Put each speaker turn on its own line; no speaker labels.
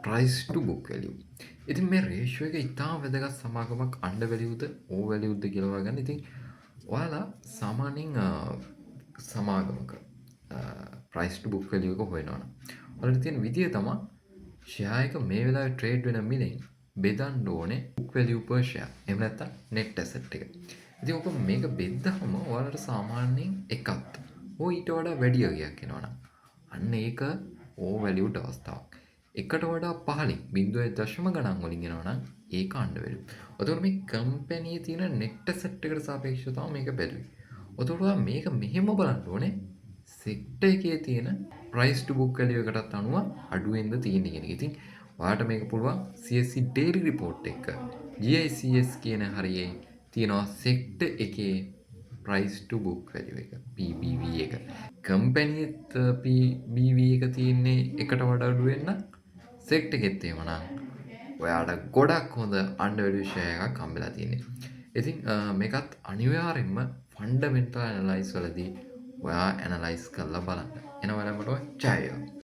price to book value. ඉතින් මේ ratio එක ඉතාම වැදගත් සමාගමක් අන්ඩර් වැලියුද ඕවර් වැලියුද කියලා හොයාගන්න. ඉතින් ඔයාලා සාමාන්‍යයෙන් සමාගමක price to book value එක හොයනවා නම් ඔයාලට තියෙන විදිය තමයි ෂෙයා එක මේ වෙලාවේ ට්‍රේඩ් වෙන මිලෙන් බෙදන්න ඕනේ book value per share. එහෙම නැත්නම් net asset එක. ඉතින් ඔක මේක බෙද්දහම ඔයාලට සාමාන්‍යයෙන් එකක් හෝ ඊට වඩා වැඩි අගයක් එනවනම් අන්න ඒක ඕවර් වැලියුඩ් අවස්ථාවක්. එකට වඩා පහළින් 0.0 ගණන් වලින් එනවා නම් ඒක අන්ඩර් වැලියු. එතකොට මේ කම්පැනි තියෙන net asset එකට සාපේක්ෂව තමයි මේක බැලුවේ. එතකොට ඔයා මේක මෙහෙම බලන්න ඕනේ සෙක්ටර් එකේ තියෙන price to book value එකටත් අනුව අඩුවෙන්ද තියෙන්නේ කියන එක. ඉතින් ඔයාලට මේක පුළුවන් CSE daily report එක GICS කියන හරියේ තියෙනවා සෙක්ටර් එකේ price to book value එක PBV එක. කම්පැනිත් PBV එක තියෙන්නේ එකට වඩා අඩු වෙන්න සෙක්ටර් එකෙත් එහෙමනම් ඔයාට ගොඩක් හොඳ අන්ඩර් වැලියු ෂෙයා එකක් හම්බෙලා තියෙන්නේ. ඉතින් මේකත් අනිවාර්යෙන්ම ෆන්ඩමෙන්ටල් ඇනලයිස් වලදී ඔයා ඇනලයිස් කරලා බලන්න. එනවා මට ජය වේවා.